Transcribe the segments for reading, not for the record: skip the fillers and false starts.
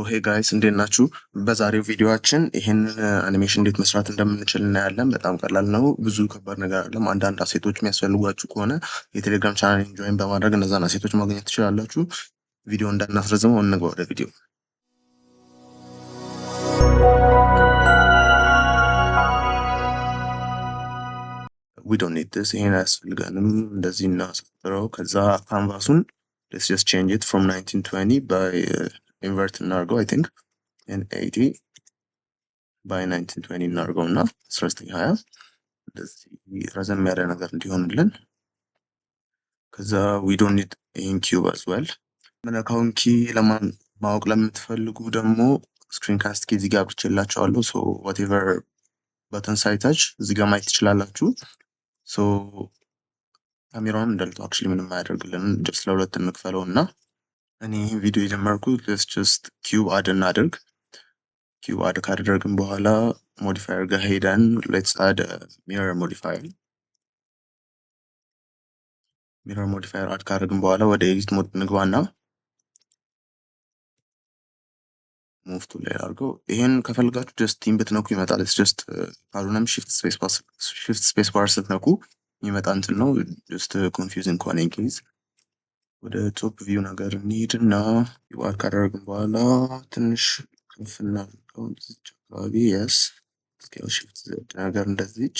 ሄይ ጋይስ እንዴት ናችሁ? በዛሬው ቪዲዮአችን ይሄን አኒሜሽን እንዴት መስራት እንደምንችል እናያለን። በጣም ቀላል ነው። ብዙ ከባድ ነገር አይደለም። አንዳንድ አሴቶች የሚያስፈልጓችሁ ከሆነ የቴሌግራም ቻናሌን ጆይን በማድረግ እነዛን አሴቶች ማግኘት ትችላላችሁ። ቪዲዮ እንዳናስረዝመው እንግባ ወደ ቪዲዮ። we don't need this ይሄን አያስፈልገንም። እንደዚህ እናስፈራው። ከዛ ካንቫሱን let's just change it from 1920 by invert እናርገው I think and 80 by 1920 እናርገው እና 1920 እንደዚህ ረዘም ያለ ነገር እንዲሆንልን። ከዛ we don't need in cube as well። ምንካውን ኪ ማወቅ ለምትፈልጉ ደግሞ ስክሪን ካስት ኪ እዚህ ጋር አብርቼላችኋለሁ። so whatever በተን ሳይታች እዚህ ጋር ማየት ትችላላችሁ። so ካሜራውን እንደልቶ actually ምንም አያደርግልንም። just ለሁለት እንክፈለው እና እኔ ቪዲዮ የጀመርኩት let's just cube add እናድርግ። cube add ካደረግን በኋላ modifier ጋር ሄደን let's add a mirror modifier add ካደረግን በኋላ ወደ edit mode እንግባና move to layer አድርገው። ይሄን ከፈልጋችሁ just ቲም ብትነኩ ይመጣል። it's just ካልሆነም shift space bar ስትነኩ የሚመጣ እንትን ነው። just confusing ከሆነ case ወደ ቶፕ ቪው ነገር እንሂድና አድ ካደረግን በኋላ ትንሽ ከፍ እናድርገው እዚች አካባቢ yes scale shift z ነገር እንደዚች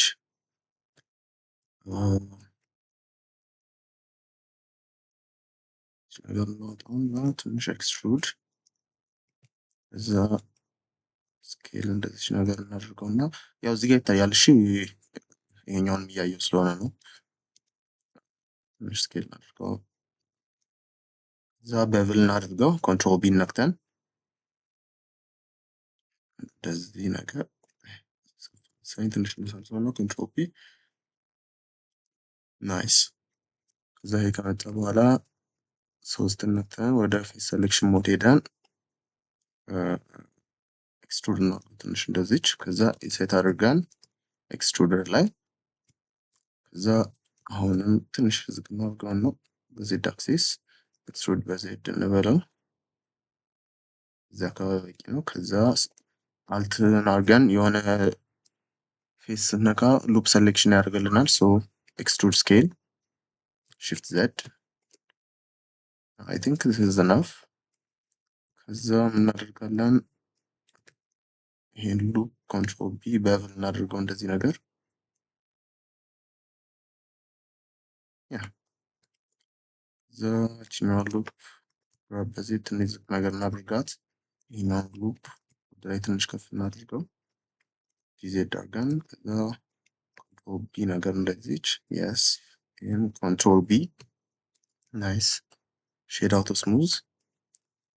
ነገር ነው ትንሽ extrude እዛ ስኬል እንደዚህ ነገር እናድርገውና ያው እዚህ ጋር ይታያል። እሺ ይሄኛውን እያየው ስለሆነ ነው። ትንሽ ስኬል እናድርገው እዛ በብል እናድርገው ኮንትሮል ቢ ነክተን እንደዚህ ነገር ትንሽ እንሰራው ነው። ኮንትሮል ቢ ናይስ። ከዛ ይሄ ከመጣ በኋላ ሶስት ነክተን ወደ ፌስ ሴሌክሽን ሞድ ሄደን ኤክስትሩድ ነው ትንሽ እንደዚች። ከዛ ሴት አድርገን ኤክስትሩደር ላይ ከዛ አሁንም ትንሽ ዝቅ እናድርገው ነው በዜድ አክሲስ ኤክስትሩድ በዜድ እንበለው እዛ አካባቢ በቂ ነው። ከዛ አልትን አድርገን የሆነ ፌስ ስነካ ሉፕ ሴሌክሽን ያደርግልናል። ሶ ኤክስትሩድ ስኬል shift z I think this is enough። ከዛ እናደርጋለን ይሄን ሉፕ ኮንትሮል ቢ በብል እናደርገው እንደዚህ ነገር ያ ዘችኛው ሉፕ በዚህ ትንሽ ነገር እናድርጋት። ይሄኛው ሉፕ ወደ ላይ ትንሽ ከፍ እናድርገው ዜድ አድርገን ከዛ ኮንትሮል ቢ ነገር እንደዚች yes ይሄን ኮንትሮል ቢ ናይስ ሼድ አውቶ ስሙዝ።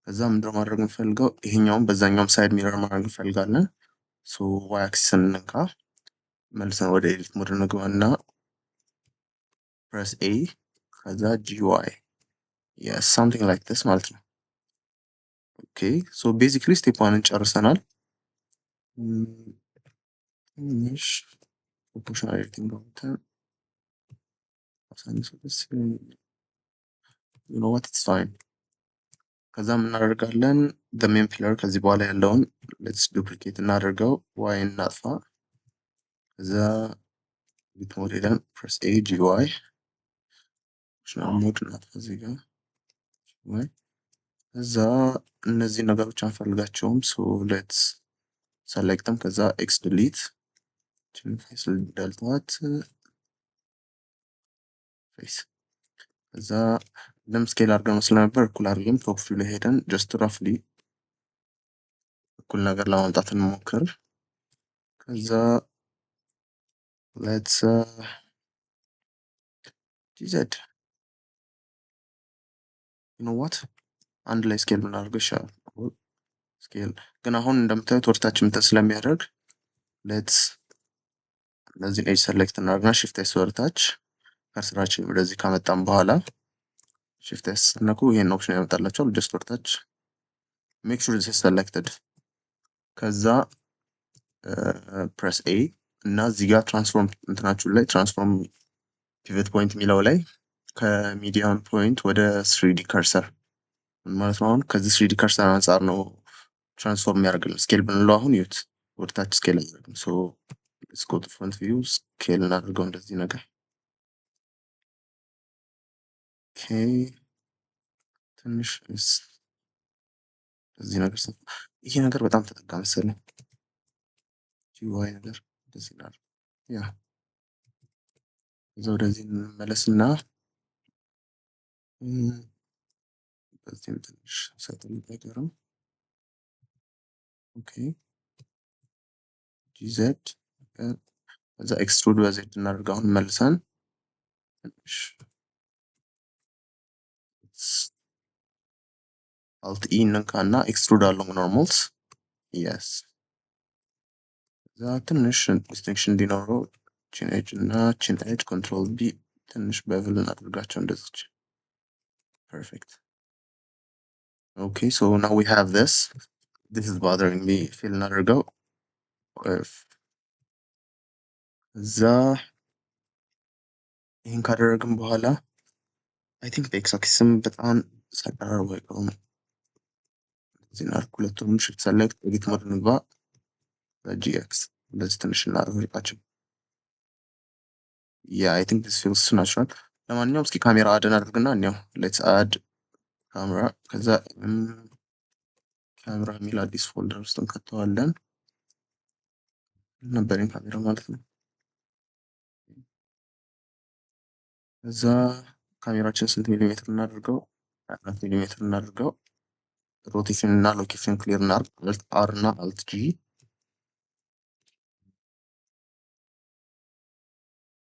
ከዛ ምንድነው ማድረግ እንፈልገው ይሄኛውን በዛኛውም ሳይድ ሚረር ማድረግ እንፈልጋለን። ሶ ዋይ አክሲስ እንንካ መልሰን ወደ ኤዲት ሞድ እንግባና press a ከዛ gy yes something like this ማለት ነው። ኦኬ ሶ ቤዚክሊ ስቴፕ 1 ጨርሰናል። ትንሽ ፕሮፖርሽናል ኤዲቲንግ ነው you know what it's fine። ከዛ ምን እናደርጋለን the main pillar ከዚህ በኋላ ያለውን let's duplicate እናደርገው y እናጥፋ ከዛ edit mode ሄደን press a gy ሞድ እናጥፋ እዚህ ጋር ከዛ እነዚህ ነገሮች አንፈልጋቸውም። so let's select them ከዛ x delete ፌስ ደልቷት ፌስ ከዛ ለም ስኬል አድርገን ስለነበር እኩል አድርገን ቶፕ ቪው ላይ ሄደን just roughly እኩል ነገር ለማምጣት እንሞክር። ከዛ let's gz you know what አንድ ላይ ስኬል ብናደርገው ይሻላል። ስኬል ግን አሁን እንደምታዩት ወርታችን እንትን ስለሚያደርግ let's እነዚህን ኤጅ ሰሌክት እናድርግና shift s ወርታች ከስራችን ወደዚህ ካመጣን በኋላ shift s ነኩ ይሄን ኦፕሽን ያመጣላችኋል። just ወርታች make sure this is selected ከዛ press a እና እዚህ ጋር ትራንስፎርም እንትናችሁ ላይ ትራንስፎርም ፒቮት ፖይንት የሚለው ላይ ከሚዲያን ፖይንት ወደ 3D ከርሰር ማለት ነው። አሁን ከዚህ 3D ከርሰር አንፃር ነው ትራንስፎርም ያደርግልን ስኬል ብንለው አሁን ዩት ወደታች ስኬል አያደርግም። ሶ ሌትስ ጎ ቱ ፍሮንት ቪው ስኬል እናድርገው እንደዚህ ነገር። ኦኬ ትንሽ እዚህ ነገር ይሄ ነገር በጣም ተጠቃ መሰለኝ ጂዋይ ነገር እንደዚህ እናድርግ። ያ እዛ ወደዚህ እንመለስና በዚህም ትንሽ ሰጥል ነገርም ኦኬ ጂዘድ ከዛ ኤክስትሩድ በዜድ እናድርግ። አሁን መልሰን ትንሽ አልት ኢ እንንካና ኤክስትሩድ አሎንግ ኖርማልስ የስ እዛ ትንሽ ዲስቲንክሽን እንዲኖረው ቺን ኤጅ እና ቺን ኤጅ ኮንትሮል ቢ ትንሽ በቭል እናድርጋቸው እንደዚች። ፐርፌክት ኦኬ ሶ ናው ዊ ሃቭ this is bothering me ፊል እናድርገው እዛ ይህን ካደረግን በኋላ አይ ቲንክ በኤክስ አክሲስም በጣም ሳቀራርቡ አይቀሩም። እዚህ ናርክ ሁለቱንም ሽፍት ሰሌክት ኤዲት ሞድ እንግባ በጂኤክስ እንደዚህ ትንሽ እናርቃቸው። ያ አይ ቲንክ ዲስ ፊልስ ናቹራል። ለማንኛውም እስኪ ካሜራ አድ እናድርግና እንየው። ሌትስ አድ ካሜራ ከዛ ካሜራ የሚል አዲስ ፎልደር ውስጥ እንከተዋለን። ነበረኝ ካሜራ ማለት ነው። እዛ ካሜራችን ስንት ሚሊሜትር እናድርገው? 4 ሚሊሜትር እናድርገው። ሮቴሽን እና ሎኬሽን ክሊር እናድርግ። አልት አር እና አልት ጂ።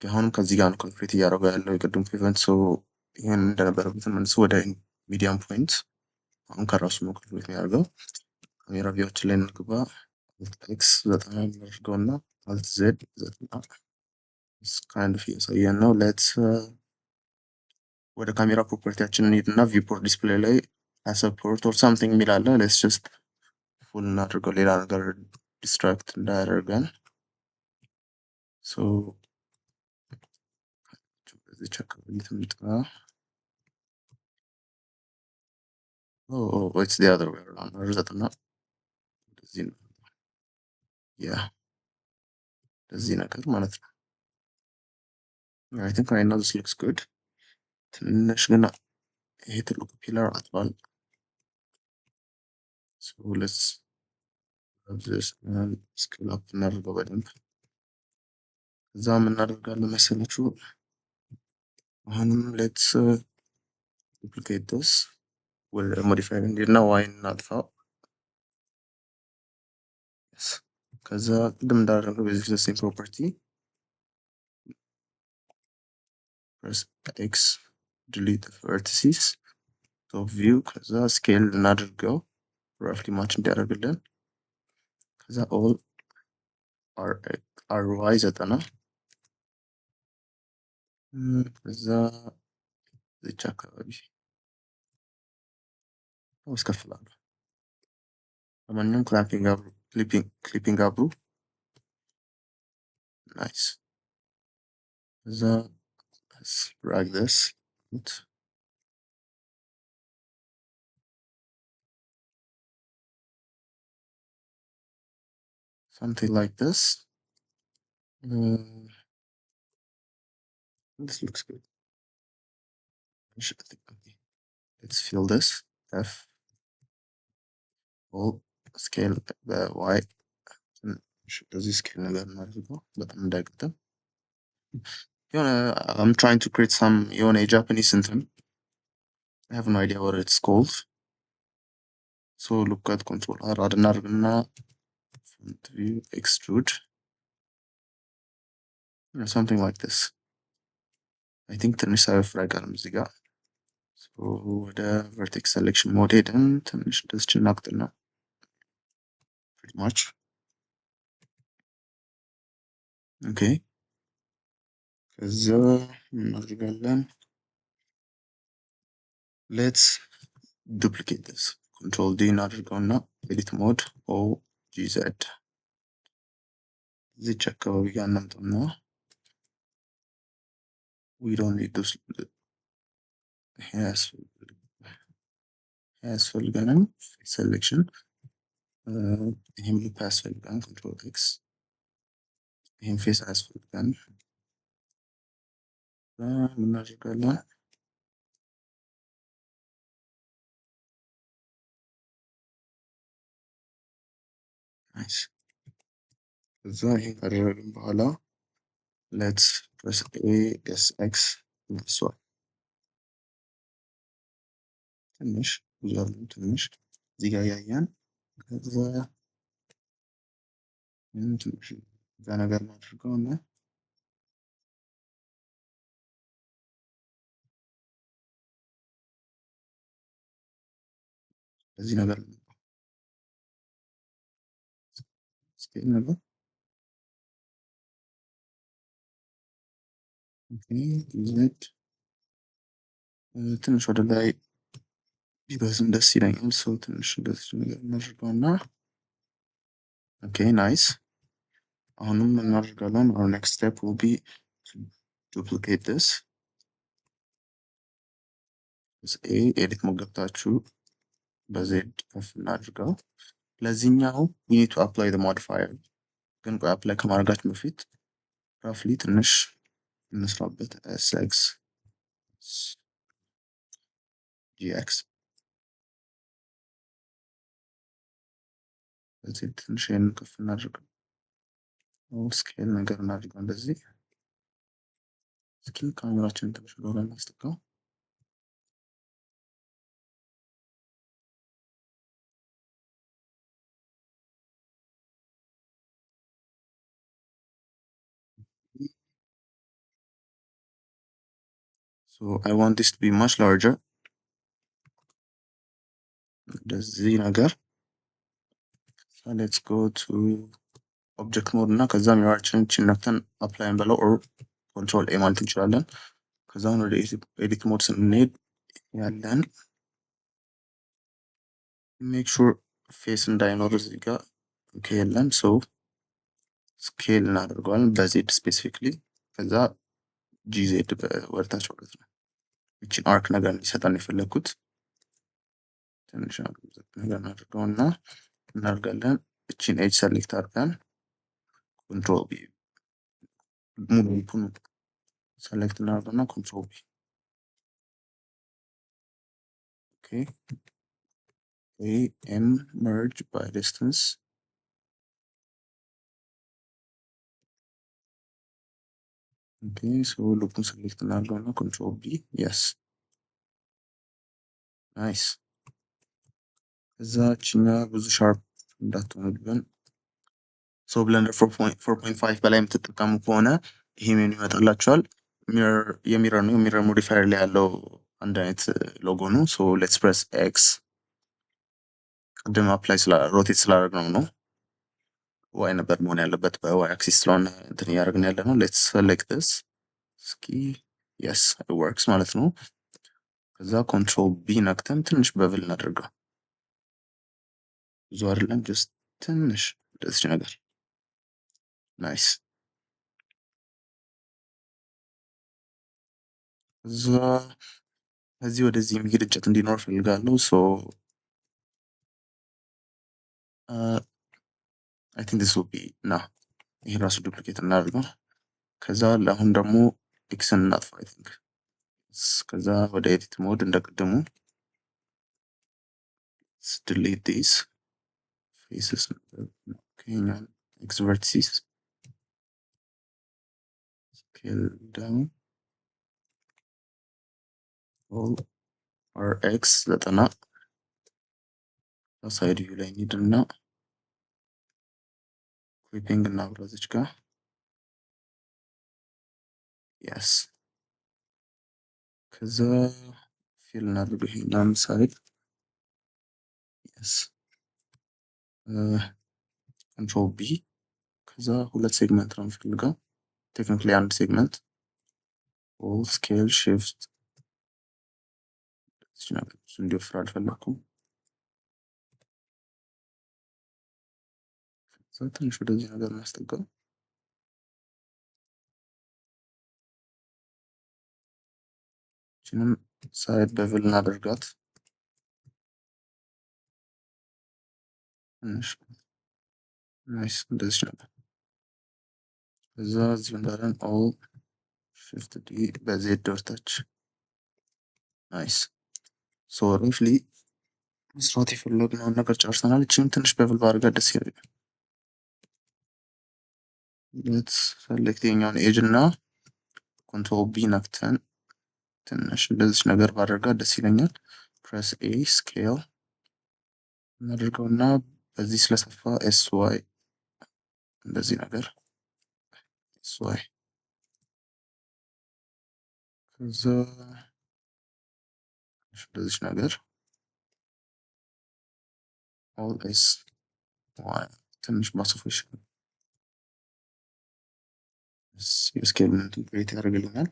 አሁንም ከዚህ ጋር ነው ኮንክሪት እያደረገው ያለው የቅድም ፕሪቨንት ሶ ይሄን እንደነበረበትን መልሶ ወደ ሚዲየም ፖይንት አሁን ከራሱ ነው ኮንክሪት የሚያደርገው። ካሜራ ቪዎችን ላይ እንግባ። አልት ኤክስ 90 እናድርገውና አልት ዜድ 90 ካይንድ ኦፍ እያሳየን ነው። ሌትስ ወደ ካሜራ ፕሮፐርቲያችን እንሂድና ቪውፖርት ዲስፕሌይ ላይ ሰፖርት ኦር ሳምቲንግ የሚል አለ። ሌትስ ጀስት ፉል እናድርገው ሌላ ነገር ዲስትራክት እንዳያደርገን። ሶ በዚች አካባቢ ትምጣ። ኢትስ ዘ አዘር ዌይ አራውንድ እርዘትና እንደዚህ ነው። ያ እንደዚህ ነገር ማለት ነው። አይ ቲንክ ራይት ናው ዚስ ሉክስ ጉድ። ትንሽ ግን ይሄ ትልቁ ፒለር አጥሯል። ሶ ሌትስ this and scale up እናድርገው በደንብ። እዛ ምን እናደርጋለን መሰላችሁ? አሁንም ሌትስ ዱፕሊኬት this ወደ ሞዲፋይ እንሂድና ዋይን እናጥፋው። ከዛ ቅድም እንዳደረግነው ቤዚክ ሴም ፕሮፐርቲ first x delete vertices top view ከዛ ስኬል እናድርገው roughly match እንዲያደርግልን ከዛ all ry 90 ከዛ እዚች አካባቢ አስከፍላለሁ። ለማንኛውም ክሊፒንግ አብሩ ናይስ። ከዛ drag this something like this. This looks good. Let's fill this f all scale the y does this scale ነገር እናድርገው በጣም እንዳይቀጥም የሆነ I'm trying to create some የሆነ የጃፓኒስ እንትን I have no idea what it's called. So look at control R አድ እናድርግና front view extrude or something like this. I think ትንሽ ሳይወፍር አይቀርም እዚህ ጋር ወደ vertex selection mode ሄደን ትንሽ እንደዚች እናቅጥና pretty much okay ከዛ እናድርጋለን let's duplicate this control D እናድርገውና edit mode O G Z እዚች አካባቢ ጋር እናምጣና we don't need this ያስፈልገንም selection ይሄም ሉፕ ያስፈልጋል። ኮንትሮል ኤክስ ይሄም ፌስ ያስፈልጋል። ምን እናደርጋለን? ናይስ። እዛ ይሄን ካደረግን በኋላ ሌትስ ፕረስ ኤስኤክስ መልሷል። ትንሽ ብዙ አይደለም፣ ትንሽ እዚህ ጋር ያያን ከዛ ትንሽ እዛ ነገር እናድርገው እና እዚህ ነገር ስኬል ነገር ዜድ ትንሽ ወደ ላይ ቢበዝም ደስ ይለኛል። ሰው ትንሽ እንደዚህ ነገር እናድርገው እና ኦኬ ናይስ። አሁንም እናደርጋለን። our next step will be to duplicate this ኤዲት ሞድ ገብታችሁ በዜድ ከፍ እናድርገው። ለዚህኛው we need to apply the modifier ግን ቆይ አፕላይ ከማድረጋችን በፊት ራፍሊ ትንሽ እንስራበት። ኤስኤክስ ጂኤክስ በዚህ ትንሽ ይሄንን ከፍ እናድርገው። ስኬል ነገር እናድርገው እንደዚህ። እስኪ ካሜራችንን ትንሽ ወደኋላ እናስጠጋው። So I want this to be much larger. እንደዚህ ነገር so let's go to object mode እና ከዛ ሚራችንን ነክተን apply እንበለው or control A ማለት እንችላለን። ከዛውን ወደ ኤዲት ሞድ ስንሄድ ያለን ሜክ ሹር ፌስ እንዳይኖር እዚህ ጋር ኦኬ የለም። ሶ ስኬል እናደርገዋለን በዜድ ስፔሲፊክሊ ከዛ ጂዜድ ወደታች ማለት ነው። ይችን አርክ ነገር እንዲሰጠን የፈለግኩት ትንሽ ነገር እናድርገው እና እናደርጋለን። እችን ኤጅ ሰሌክት አድርገን ኮንትሮል ቢ ሙሉ ሊፑን ሰሌክት እናደርገውና ኮንትሮል ቢ ኦኬ ኤም መርጅ ባይ ዲስታንስ ኦኬ ሶ ሉፑን ሰሌክት እናደርገውና ኮንትሮል ቢ የስ ናይስ። እዛችኛ ብዙ ሻርፕ እንዳትሆንብን ሶ ብለንደር 4.5 በላይ የምትጠቀሙ ከሆነ ይሄ ሜኑ ይመጣላችኋል። የሚረር ነው። የሚረር ሞዲፋየር ላይ ያለው አንድ አይነት ሎጎ ነው። ሶ ሌትስ ፕረስ ኤክስ ቅድም አፕላይ ሮቴት ስላደረግነው ነው። ዋይ ነበር መሆን ያለበት በዋይ አክሲስ ስለሆነ እንትን እያደረግን ያለ ነው። ሌትስ ሰሌክት ዲስ እስኪ የስ ወርክስ ማለት ነው። ከዛ ኮንትሮል ቢ ነክተን ትንሽ በብል እናደርገው። ብዙ አይደለም ጀስት ትንሽ እንደዚህ ነገር ናይስ። እዛ ከዚህ ወደዚህ የሚሄድ እንጨት እንዲኖር ፈልጋለሁ። ሶ አይ ቲንክ ዲስ ዊል ቢ ና ይሄ ራሱ ዱፕሊኬት እናደርገው። ከዛ ለአሁን ደግሞ ኤክስን እናጥፋ። አይ ቲንክ ከዛ ወደ ኤዲት ሞድ እንደቀደሙ delete these faces ኛን ኤክስ ቨርቲሲስ scale down all rx 90 ሳይድ ቪው ላይ እንሂድና ክሊፒንግ እናብራ እዚች ጋር የስ ከዛ ፊል እናድርገው። ይሄ ለምሳሌ የስ ኮንትሮል ቢ ከዛ ሁለት ሴግመንት ነው የምፈልገው። ቴክኒካሊ አንድ ሴግመንት ኦል ስኬል ሽፍት እንዲወፍር አልፈለኩም። ትንሽ ወደዚህ ነገር እናስጠጋው። ይህችንም ሳይድ በብል እናደርጋት ትንሽ ናይስ እንደዚህ ነበር። ከዛ እዚህ እንዳለን ኦል ሽፍት ዲ በዜድ ወርታች ናይስ። ሶ ሪፍሊ መስራት የፈለግነውን ነገር ጨርሰናል። እችንም ትንሽ በቭል ባደርጋ ደስ ይለኛል። ሌትስ ሰሌክት የኛውን ኤጅ እና ኮንትሮል ቢ ነክተን ትንሽ እንደዚች ነገር ባደርጋ ደስ ይለኛል። ፕረስ ኤ ስኬል እናደርገው እና በዚህ ስለሰፋ ኤስ ዋይ እንደዚህ ነገር ኤስ ዋይ ከዛ እንደዚች ነገር ኦል ኤስ ዋይ ትንሽ ማስፎሽ ስኬል ኢንቲግሬት ያደርግልናል።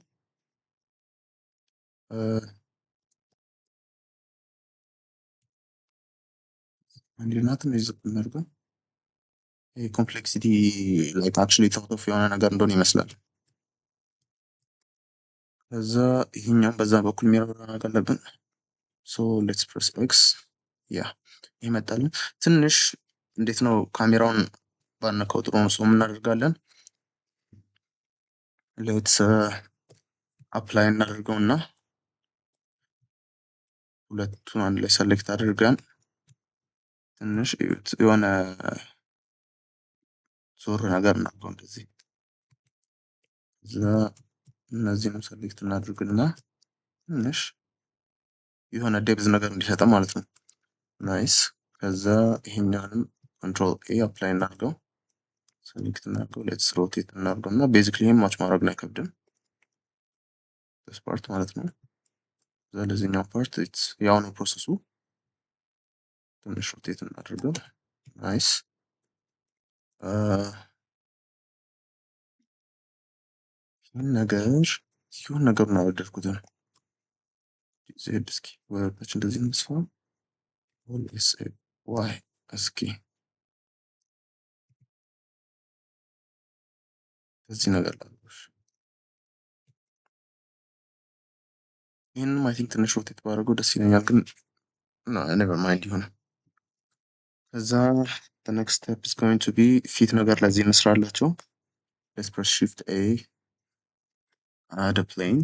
አንድና ትንሽ ዝቅ እናድርገው። ይሄ ኮምፕሌክሲቲ ላይክ አክቹዋሊ ቶት ኦፍ የሆነ ነገር እንደሆነ ይመስላል። ከዛ ይሄኛው በዛ በኩል የሚያወራ ነገር አለብን። ሶ ሌትስ ፕሬስ ኤክስ ያ ይመጣልን። ትንሽ እንዴት ነው ካሜራውን ባነካው ጥሩ ነው። ምን እናደርጋለን? ሌትስ አፕላይ እናደርገውና ሁለቱን አንድ ላይ ሰሌክት አድርገን ትንሽ የሆነ ዞር ነገር እናድርገው እንደዚህ። እዛ እነዚህንም ሰሌክት እናድርግና ትንሽ የሆነ ዴፕዝ ነገር እንዲሰጠ ማለት ነው። ናይስ። ከዛ ይሄኛውንም ኮንትሮል ኤ አፕላይ እናድርገው፣ ሰሌክት እናድርገው፣ ሌትስ ሮቴት እናድርገው እና ቤዚክሊ ይሄን ማች ማድረግ ነው አይከብድም። this ፓርት ማለት ነው። ከዛ ለዚህኛው ፓርት ያው ነው ፕሮሰሱ። ትንሽ ሮቴት እናድርገው። ናይስ። ይህን ነገሩን አልወደድኩትም። ዜድ እስኪ ወደታች እንደዚህ እንስፋ። ኦል ኤስ ዋይ እስኪ እዚህ ነገር ላድርግሽ። ይህንም አይ ቲንክ ትንሽ ሮቴት ባደርገው ደስ ይለኛል፣ ግን ኔቨር ማይንድ ይሆነ። ከዛ the next step is going to be ፊት ነገር ለዚህ እንስራላቸው። let's press shift a add a plane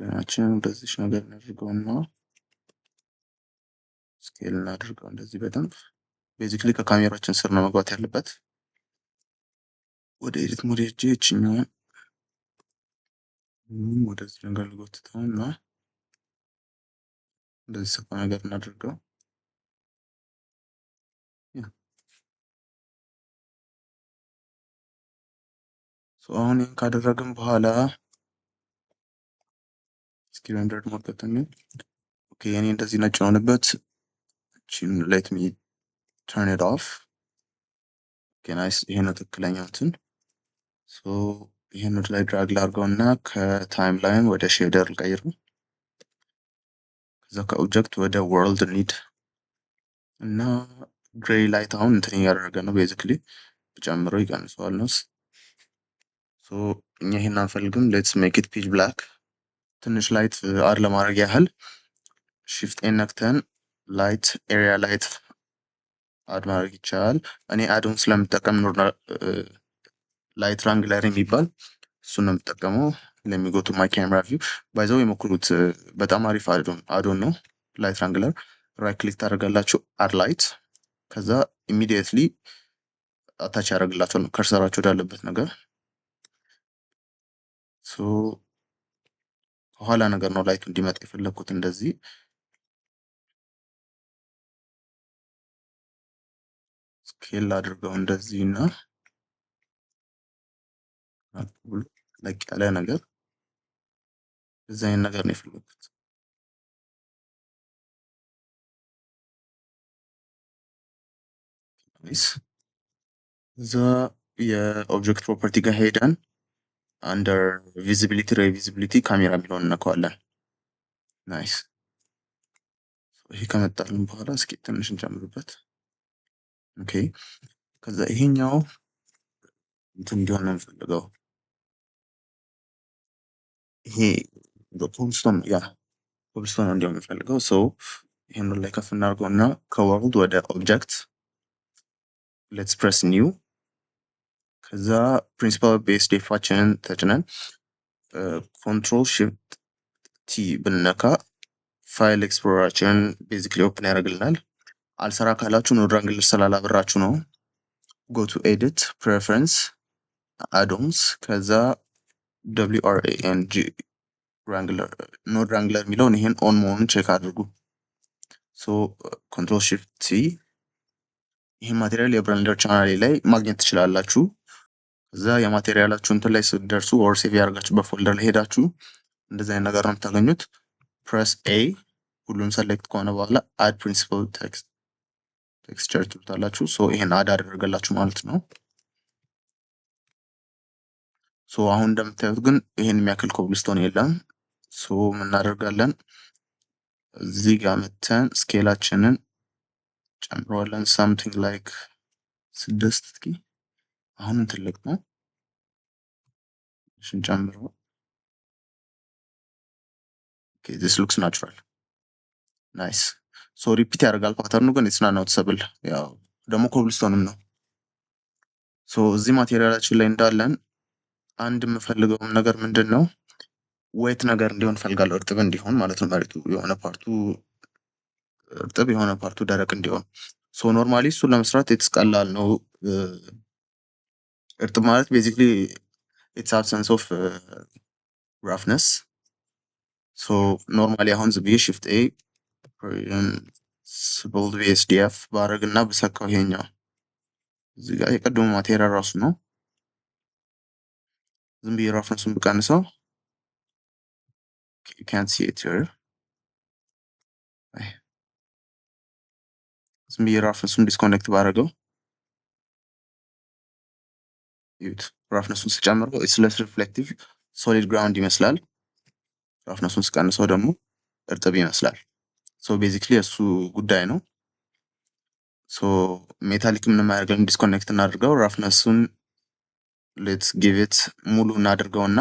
ፕሌናችን እንደዚህ ነገር እናድርገውና ስኬል እናድርገው እንደዚህ በደንብ። ቤዚክሊ ከካሜራችን ስር ነው መግባት ያለበት። ወደ ኤዲት ሞድ ሄጄ እችኛውን ወደዚህ ነገር ልጎትተውና እንደዚህ ሰፋ ነገር እናድርገው። አሁን ይህን ካደረግን በኋላ እስኪ ሬንደርድ ሞድ ከተን ኦኬ፣ እኔ እንደዚህ ነጭ የሆነበት ሌት ሚ ተርን ኢት ኦፍ። ኦኬ ናይስ። ይሄ ነው ትክክለኛው እንትን። ሶ ይሄን ወደ ላይ ድራግ ላድርገው እና ከታይም ላይን ወደ ሼደር ልቀይር ነው። ከዛ ከኦብጀክት ወደ ወርልድ ኒድ እና ግሬይ ላይት አሁን እንትን እያደረገ ነው። ቤዚክሊ ጨምሮ ይቀንሰዋል ነው። ሶ እኛ ይሄን አንፈልግም። ሌትስ ሜክ ኢት ፒች ብላክ። ትንሽ ላይት አድ ለማድረግ ያህል ሺፍት ኤን ነክተን ላይት ኤሪያ ላይት አድ ማድረግ ይቻላል። እኔ አዶን ስለምጠቀም ላይት ራንግለር የሚባል እሱን ነው የምጠቀመው። ለሚጎቱ ማይ ካሜራ ቪው ባይዘው የሞክሩት፣ በጣም አሪፍ አዶን ነው። ላይት ራንግለር ራይት ክሊክ ታደርጋላችሁ፣ አድ ላይት። ከዛ ኢሚዲየትሊ አታች ያደርግላችኋል ነው ከርሰራችሁ ወዳለበት ነገር። ሶ ከኋላ ነገር ነው ላይቱ እንዲመጣ የፈለግኩት። እንደዚህ ስኬል አድርገው እንደዚህ እና ለቅ ያለ ነገር እዛ አይነት ነገር ነው የፈለግኩት። እዛ የኦብጀክት ፕሮፐርቲ ጋር ሄደን አንደር ቪዚቢሊቲ ቪዚቢሊቲ ካሜራ የሚለውን እነካዋለን። ናይስ። ይሄ ከመጣልን በኋላ እስኪ ትንሽ እንጨምርበት። ኦኬ። ከዛ ይሄኛው እንትን እንዲሆን ነው የምፈልገው። ይሄ ኮብልስቶን እንዲሆን የምፈልገው። ሰው ይሄን ላይ ከፍ እናድርገው እና ከወርልድ ወደ ኦብጀክት ሌትስ ፕሬስ ኒው። ከዛ ፕሪንሲፓል ቤስ ዴፋችንን ተጭነን ኮንትሮል ሽፍት ቲ ብንነካ ፋይል ኤክስፕሎራችንን ቤዚክሊ ኦፕን ያደርግልናል። አልሰራ ካላችሁ ኖድ ራንግለር ስላላበራችሁ ነው። ጎ ቱ ኤዲት ፕሬፈረንስ አዶንስ ከዛ WRANG ራንግለር ኖድ ራንግለር የሚለውን ይሄን ኦን መሆኑን ቼክ አድርጉ። ሶ ኮንትሮል ሽፍት ቲ ይህን ማቴሪያል የብለንደር ቻናሌ ላይ ማግኘት ትችላላችሁ። እዛ የማቴሪያላችሁ እንትን ላይ ስትደርሱ ኦር ሴቭ ያደርጋችሁ በፎልደር ላይ ሄዳችሁ እንደዚህ አይነት ነገር ነው የምታገኙት። ፕረስ ኤ ሁሉም ሰሌክት ከሆነ በኋላ አድ ፕሪንሲፕል ቴክስቸር ትሉታላችሁ። ሶ ይሄን አድ አደረገላችሁ ማለት ነው። ሶ አሁን እንደምታዩት ግን ይሄን የሚያክል ኮብልስቶን የለም። ሶ ምን እናደርጋለን? እዚህ ጋር መተን ስኬላችንን ጨምረዋለን። ሳምቲንግ ላይክ 6 እስኪ አሁንም ትልቅ ነው። ጨምረው። ኦኬ ዚስ ሉክስ ናቹራል ናይስ። ሶ ሪፒት ያደርጋል ፓተርኑ ግን ኢትስ ናት ኖቲሰብል። ያው ደግሞ ኮብልስቶንም ነው። ሶ እዚህ ማቴሪያላችን ላይ እንዳለን አንድ የምፈልገውም ነገር ምንድን ነው ዌት ነገር እንዲሆን ፈልጋለሁ። እርጥብ እንዲሆን ማለት ነው። መሬቱ የሆነ ፓርቱ እርጥብ የሆነ ፓርቱ ደረቅ እንዲሆን። ሶ ኖርማሊ እሱን ለመስራት ኢትስ ቀላል ነው። እርጥብ ማለት ቤዚክሊ ኢትስ አብሰንስ ኦፍ ራፍነስ። ሶ ኖርማሊ አሁን ዝም ብዬ ሽፍት ኤ ቦልድ VSDF ባረግ እና ብሰካው ይሄኛው እዚህ ጋር የቀደሙ ማቴሪያል ራሱ ነው። ዝም ብዬ ራፍነሱን ብቀንሰው you can't see it here. ዝም ብዬ ራፍነሱን ዲስኮኔክት ባረገው ይሁት ራፍነሱን ስጨምረው ኢትስ ለስ ሪፍሌክቲቭ ሶሊድ ግራውንድ ይመስላል። ራፍነሱን ስቀንሰው ደግሞ እርጥብ ይመስላል። ሶ ቤዚክሊ እሱ ጉዳይ ነው። ሶ ሜታሊክ ምንም አያደርግልን ዲስኮኔክት እናድርገው። ራፍነሱን ሌትስ ጊቭ ኢት ሙሉ እናድርገውና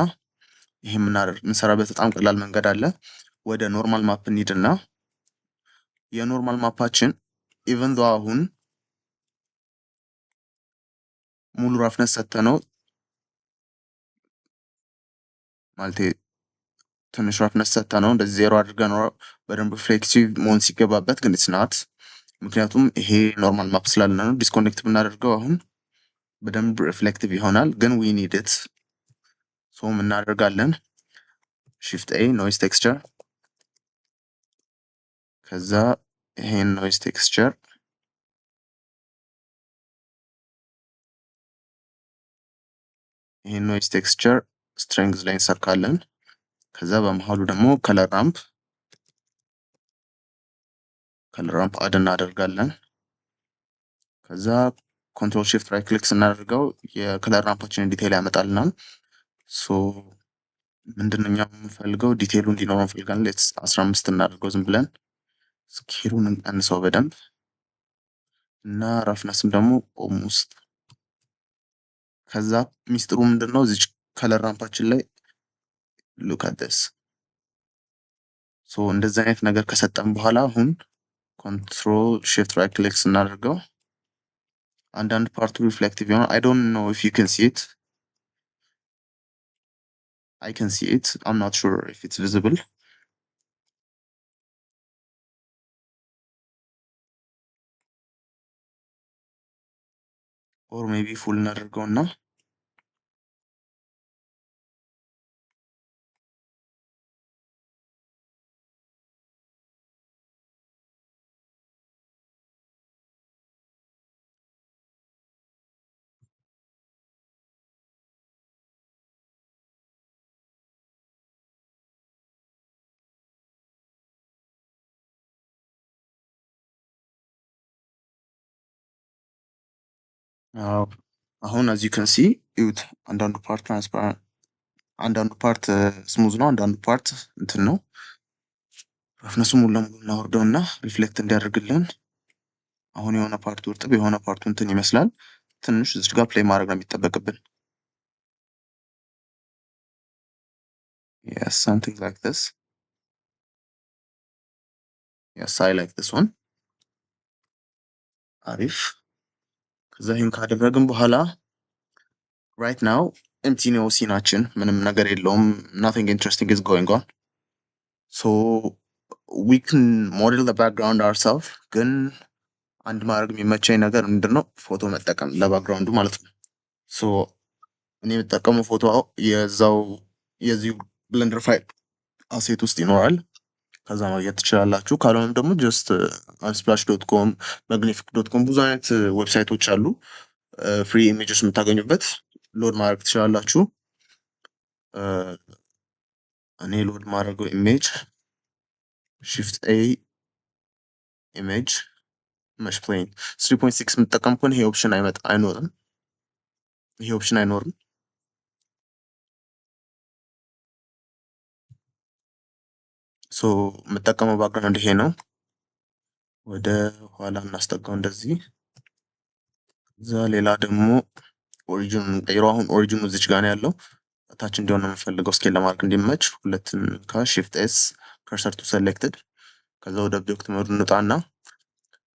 ይሄ የምንሰራበት በጣም ቀላል መንገድ አለ። ወደ ኖርማል ማፕ እንሂድና የኖርማል ማፓችን ኢቨን ዶ አሁን ሙሉ ራፍነስ ሰተነው ማለት ትንሽ ራፍነስ ሰተነው እንደዚህ ዜሮ አድርገን በደንብ ፍሌክሲቭ መሆን ሲገባበት ግን ኢትስ ናት። ምክንያቱም ይሄ ኖርማል ማፕ ስላለ ነው። ዲስኮኔክት ብናደርገው አሁን በደንብ ሪፍሌክቲቭ ይሆናል። ግን ዊ ኒድ ኢት። ሶ ምን እናደርጋለን? ሽፍት ኤ ኖይዝ ቴክስቸር ከዛ ይሄን ኖይዝ ቴክስቸር ይሄን ኖይዝ ቴክስቸር ስትሬንግዝ ላይ እንሰካለን። ከዛ በመሃሉ ደግሞ ከለር ራምፕ አድ እናደርጋለን። ከዛ ኮንትሮል ሽፍት ራይት ክሊክ ስናደርገው የከለር ራምፓችንን ዲቴይል ያመጣልናል። ሶ ምንድነው እኛ የምንፈልገው ዲቴይሉ እንዲኖረው እንፈልጋለን። ሌትስ 15 እናደርገው ዝም ብለን ስኬሉን እንቀንሰው በደንብ እና ራፍነስም ደግሞ ኦልሞስት። ከዛ ሚስጥሩ ምንድነው እዚህ ከለር ራምፓችን ላይ ሉክ አት ዲስ። ሶ እንደዚህ አይነት ነገር ከሰጠን በኋላ አሁን ኮንትሮል ሽፍት ራይት ክሊክ ስናደርገው አንዳንድ ፓርቱ ሪፍሌክቲቭ ይሆናል። አይ ዶንት ኖ ኢፍ ዩ ካን ሲ ኢት። I can see it. I'm not sure if it's visible. Or maybe full እናደርገውና አሁን as you can see እዩት። አንዳንዱ ፓርት ትራንስፓረንት፣ አንዳንዱ ፓርት ስሙዝ ነው፣ አንዳንዱ ፓርት እንትን ነው። ራፍነሱ ሙሉ ለሙሉ እናወርደውና ሪፍሌክት እንዲያደርግልን አሁን የሆነ ፓርቱ እርጥብ የሆነ ፓርቱ እንትን ይመስላል። ትንሽ እዚህ ጋር ፕሌይ ማድረግ ነው የሚጠበቅብን። yes something like this. yes I like this one. አሪፍ። ከዛ ይሄን ካደረግን በኋላ ራይት ናው ኤምቲ ነው ሲናችን፣ ምንም ነገር የለውም። nothing interesting is going on. So we can model the background ourselves። ግን አንድ ማድረግ የሚመቸኝ ነገር ምንድነው ፎቶ መጠቀም ለባክግራውንዱ ማለት ነው። ሶ እኔ የምጠቀመው ፎቶ የዛው የዚሁ ብለንደር ፋይል አሴት ውስጥ ይኖራል። ከዛ ማግኘት ትችላላችሁ። ካልሆነም ደግሞ ጀስት unsplash.com magnific.com ብዙ አይነት ዌብሳይቶች አሉ ፍሪ ኢሜጆች የምታገኙበት፣ ሎድ ማድረግ ትችላላችሁ። እኔ ሎድ ማድረገው ኢሜጅ shift a ኢሜጅ mesh plane 3.6 የምጠቀም ከሆነ ይሄ ኦፕሽን አይኖርም። ይሄ ኦፕሽን አይኖርም። ሶ የምጠቀመው ባክግራውንድ ይሄ ነው። ወደ ኋላ እናስጠጋው እንደዚህ። እዛ ሌላ ደግሞ ኦሪጂን ቀይሮ፣ አሁን ኦሪጂኑ እዚች ጋር ነው ያለው። ታች እንዲሆን ነው የምፈልገው ስኬል ለማድረግ እንዲመች። ሁለትን ከሺፍት ኤስ ከርሰር ቱ ሰሌክትድ። ከዛ ወደ ኦብጀክት ሞድ እንውጣና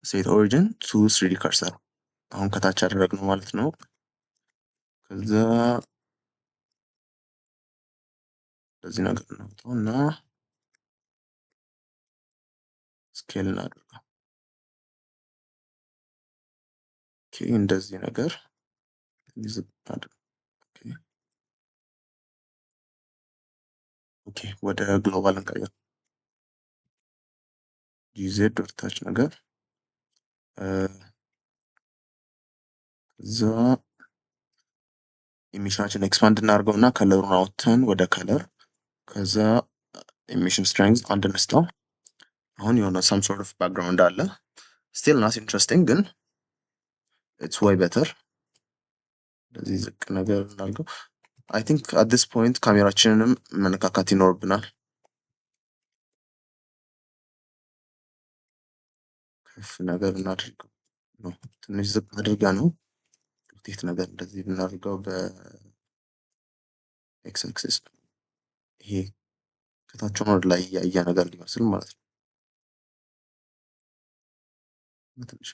ሴት ኦሪጂን ቱ 3D ከርሰር አሁን ከታች ያደረግነው ማለት ነው። ከዛ እንደዚህ ነገር ነው እና ስኬል እናድርገው። ኦኬ እንደዚህ ነገር ኦኬ ወደ ግሎባል እንቀይር። ጂዜድ ወርታች ነገር እዛ ኢሚሽናችን ኤክስፓንድ እናድርገውና ከለሩን አውጥተን ወደ ከለር፣ ከዛ ኢሚሽን ስትሬንግዝ አንድ እንስጠው። አሁን የሆነ some sort of background አለ። still not interesting ግን it's way better። እንደዚህ ዝቅ ነገር እናድርገው። I think at this point ካሜራችንንም መነካካት ይኖርብናል። ከፍ ነገር እናድርገው ነው፣ ትንሽ ዝቅ አድርጋ ነው ሮቴት ነገር እንደዚህ ብናደርገው በኤክስ አክሲስ ይሄ ከታች ወደ ላይ ያያ ነገር ሊመስል ማለት ነው። ትንሽ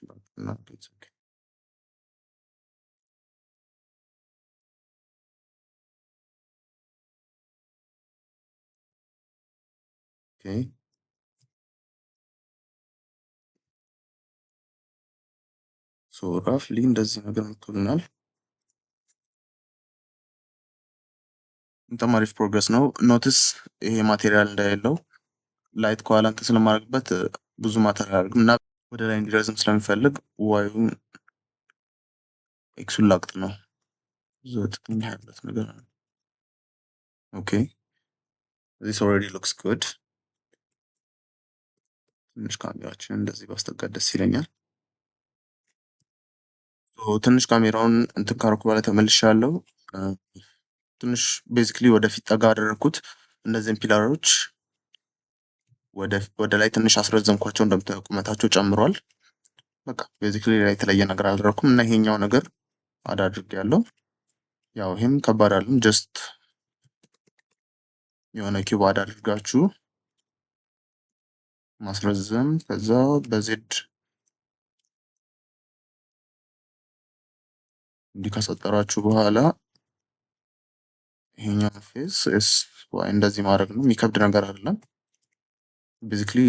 ኦኬ ሶ ራፍሊ እንደዚህ ነገር መጥቶልናል። በጣም አሪፍ ፕሮግረስ ነው። ኖቲስ ይሄ ማቴሪያል እንደሌለው ላይት ከኋላ እንትን ስለማድረግበት ብዙ ማተር አያደርግም እና ወደ ላይ እንዲረዝም ስለሚፈልግ ዋዩን ኤክሱን ላቅጥ ነው። ዘጠኝ ያለት ነገር ኦኬ this already looks good። ትንሽ ካሜራችን እንደዚህ ባስጠጋት ደስ ይለኛል። ትንሽ ካሜራውን እንትን ካረኩ በኋላ ተመልሻለሁ። ትንሽ ቤዚክሊ ወደፊት ጠጋ አደረኩት። እነዚህን ፒላሮች ወደ ላይ ትንሽ አስረዘምኳቸው። እንደምታውቁ ቁመታቸው ጨምሯል። በቃ ቤዚክሊ ላይ የተለየ ነገር አላደረኩም እና ይሄኛው ነገር አድርጌያለሁ። ያው ይሄም ከባድ አይደለም። ጀስት የሆነ ኪዩብ አድርጋችሁ ማስረዘም፣ ከዛ በዜድ እንዲህ ከሰጠራችሁ በኋላ ይሄኛው ፌስ ኤስ ዋይ እንደዚህ ማድረግ ነው። የሚከብድ ነገር አይደለም። ቤዚክሊ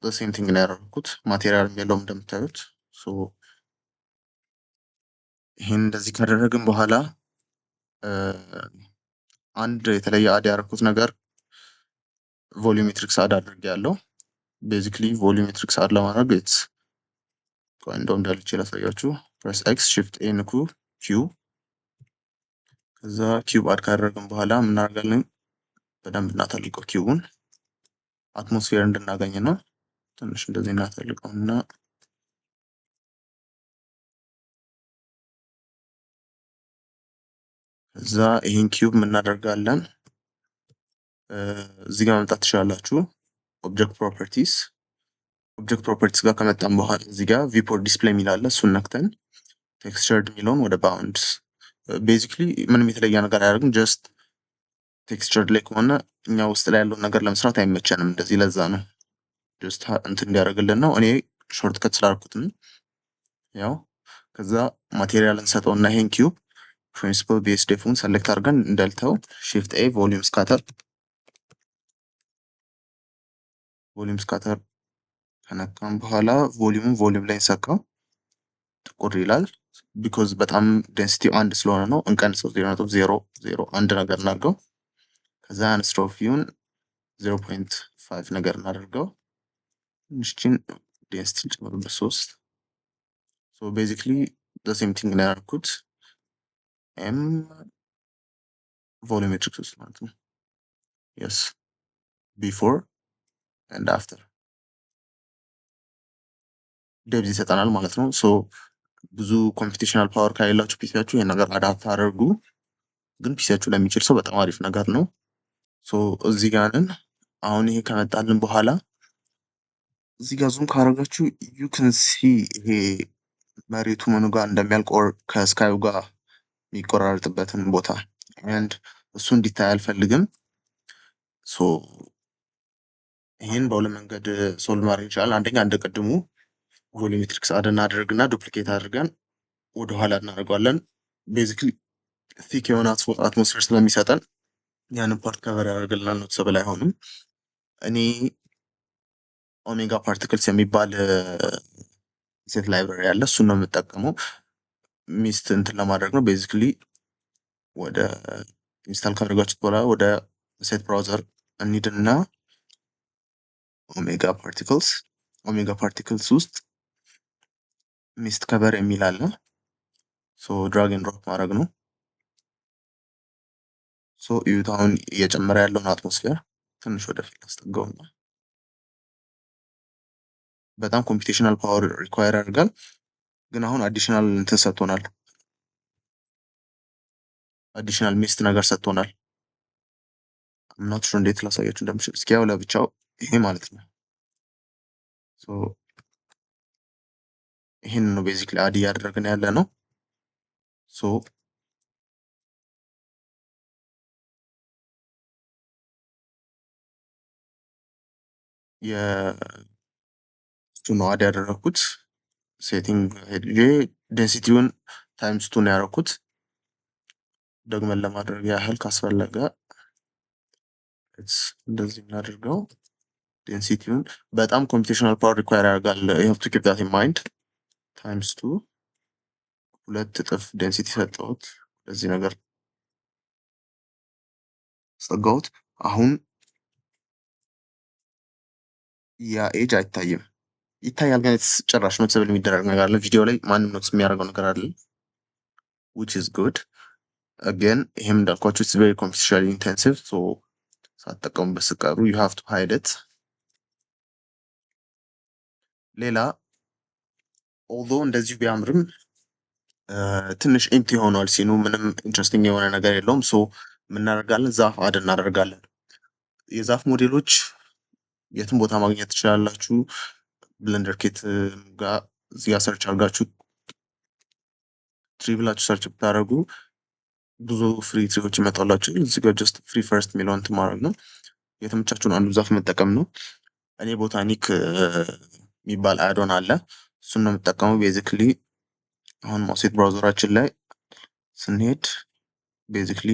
ሴም ቲንግ ነው ያደረኩት። ማቴሪያል የለውም እንደምታዩት። ሶ ይሄን እንደዚህ ካደረግን በኋላ አንድ የተለየ አድ ያደረኩት ነገር ቮሉሜትሪክስ አድ አድርጌያለሁ። ቤዚክሊ ቮሉሜትሪክስ አድ ለማድረግ ኢትስ እንደውም እንዳልቼ ላሳያችሁ። ፕሬስ ኤክስ shift a ንኩ ኪዩብ። ከዛ ኪዩብ አድ ካደረግን በኋላ ምናደርጋለን በደንብ እናተልቀው ኪዩቡን አትሞስፌር እንድናገኝ ነው። ትንሽ እንደዚህ እናተልቀው እና ከዛ ይሄን ኪዩብ እናደርጋለን እዚህ ጋር መምጣት ትችላላችሁ። ኦብጀክት ፕሮፐርቲስ ጋር ከመጣን በኋላ እዚህ ጋር ቪፖርት ዲስፕሌይ የሚል አለ። እሱን ነክተን ቴክስቸርድ የሚለውን ወደ ባውንድስ። ቤዚክሊ ምንም የተለየ ነገር አያደርግም። ጀስት ቴክስቸርድ ላይ ከሆነ እኛ ውስጥ ላይ ያለውን ነገር ለመስራት አይመቸንም እንደዚህ። ለዛ ነው ጀስት እንትን እንዲያደርግልን ነው። እኔ ሾርት ከት ስላደረኩት ያው ከዛ ማቴሪያል እንሰጠውና ይሄን ኪዩብ ፕሪንሲፕል ቢኤስዲኤፉን ሰሌክት አድርገን እንደልተው ሺፍት ኤ ቮሊዩም ስካተር ከነካም በኋላ ቮሊዩም ላይ እንሰካው ጥቁር ይላል። ቢኮዝ በጣም ዴንሲቲው አንድ ስለሆነ ነው። እንቀንሰው 0.001 ነገር እናድርገው። ከዛ አንስትሮፊውን 0.5 ነገር እናደርገው። ትንሽችን ዴንሲቲ ጨምሩበት 3። ሶ ቤዚክሊ ሴም ቲንግ ነው ያደረኩት። ኤም ቮሊሜትሪክ ውስጥ ማለት ነው። የስ ቢፎር ኤንድ አፍተር ዴብዝ ይሰጠናል ማለት ነው። ሶ ብዙ ኮምፒቲሽናል ፓወር ከሌላችሁ ፒሲያችሁ ይሄን ነገር አዳፕት አድርጉ። ግን ፒሲያችሁ ለሚችል ሰው በጣም አሪፍ ነገር ነው። ሶ እዚህ ጋር ነን። አሁን ይሄ ከመጣልን በኋላ እዚህ ጋር ዙም ካደረጋችሁ ዩ ካን ሲ ይሄ መሬቱ ምኑ ጋር እንደሚያልቅ ኦር ከስካዩ ጋር የሚቆራረጥበትን ቦታ ኤንድ እሱ እንዲታይ አልፈልግም። ሶ ይህን በሁለት መንገድ ሶልቭ ማድረግ ይችላል። አንደኛ እንደ ቅድሙ ቮሊሜትሪክስ አድ እናደርግና ዱፕሊኬት አድርገን ወደኋላ እናደርገዋለን። ቤዚክሊ ቲክ የሆነ አትሞስፌር ስለሚሰጠን ያንን ፓርት ከቨር ያደርግልናል። ኖትሰብል አይሆንም። እኔ ኦሜጋ ፓርቲክልስ የሚባል ሴት ላይብራሪ ያለ እሱን ነው የምጠቀመው። ሚስት እንትን ለማድረግ ነው። ቤዚክሊ ወደ ኢንስታል ካደረጋችሁት በኋላ ወደ ሴት ብራውዘር እንሂድና ኦሜጋ ፓርቲክልስ ውስጥ ሚስት ከቨር የሚል አለ። ሶ ድራግ ኤንድ ድሮፕ ማድረግ ነው። ሶ እዩት፣ አሁን እየጨመረ ያለውን አትሞስፌር ትንሽ ወደፊት አስጠጋውና በጣም ኮምፒቴሽናል ፓወር ሪኳየር ያደርጋል። ግን አሁን አዲሽናል እንትን ሰጥቶናል። አዲሽናል ሚስት ነገር ሰጥቶናል። አምናት ሹር እንዴት ላሳያችሁ እንደምችል እስኪ ያው ለብቻው ይሄ ማለት ነው። ሶ ይሄን ነው ቤዚክሊ አድ እያደረግን ያለ ነው። ሶ የእሱ ነው አድ ያደረኩት። ሴቲንግ ሄጄ ዴንሲቲውን ታይምስ 2 ነው ያደረኩት። ደግመን ለማድረግ ያህል ካስፈለገ እንደዚህ እናድርገው። ዴንሲቲውን በጣም ኮምፒቴሽናል ፓወር ሪኳየር ያደርጋል። you have to keep that in mind ታይምስ 2 2 እጥፍ ዴንሲቲ ሰጠሁት። ለዚህ ነገር ሰጋሁት። አሁን ያ ኤጅ አይታይም። ይታያል ግን ጭራሽ ኖትስብል የሚደረግ ነገር አለ። ቪዲዮ ላይ ማንም ኖትስ የሚያደርገው ነገር አለ which is good. again ይሄም እንዳልኳችሁ it's very computationally intensive. so ሳትጠቀሙበት ስትቀሩ you have to hide it. ሌላ although እንደዚሁ ቢያምርም ትንሽ ኤምፕቲ ሆኗል ሲኑ፣ ምንም ኢንትረስቲንግ የሆነ ነገር የለውም። ሶ የምናደርጋለን ዛፍ አድ እናደርጋለን። የዛፍ ሞዴሎች የትም ቦታ ማግኘት ትችላላችሁ። ብለንደር ኪት ጋር እዚህ ጋር ሰርች አድርጋችሁ ትሪ ብላችሁ ሰርች ብታደርጉ ብዙ ፍሪ ትሪዎች ይመጣላችሁ። እዚህ ጋር ጀስት ፍሪ ፈርስት የሚለውን እንትን ማድረግ ነው። የተመቻችሁን አንዱ ዛፍ መጠቀም ነው። እኔ ቦታኒክ የሚባል አዶን አለ፣ እሱን ነው የምጠቀመው። ቤዚክሊ አሁን ሴት ብራውዘራችን ላይ ስንሄድ ቤዚክሊ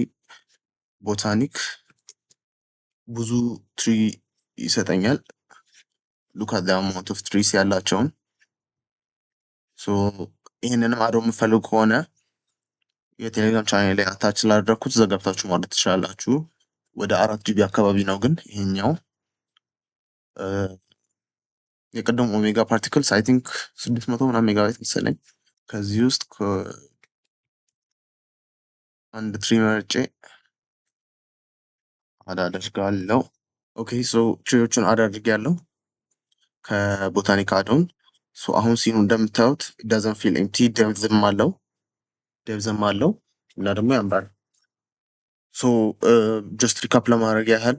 ቦታኒክ ብዙ ትሪ ይሰጠኛል። ሉክ አት ዘ አማውንት ኦፍ ትሪስ ያላቸውን። ሶ ይህንንም አዶ የምፈልግ ከሆነ የቴሌግራም ቻናል ላይ አታች ስላደረኩት ዘገብታችሁ ማለት ትችላላችሁ። ወደ 4 ጂቢ አካባቢ ነው ግን ይሄኛው። የቀደሙ ኦሜጋ ፓርቲክልስ አይ ቲንክ 600 ምናምን ሜጋባይት መሰለኝ። ከዚህ ውስጥ አንድ ትሪ መርጬ አድ አደርጋለሁ። ኦኬ ሶ ትሪዎቹን አድ አድርጌያለሁ ከቦታኒክ አዶን። ሶ አሁን ሲኑ እንደምታዩት ዳዘን ፊል ኤምቲ ደብዝም አለው እና ደግሞ ያምራል። ሶ ጀስት ሪካፕ ለማድረግ ያህል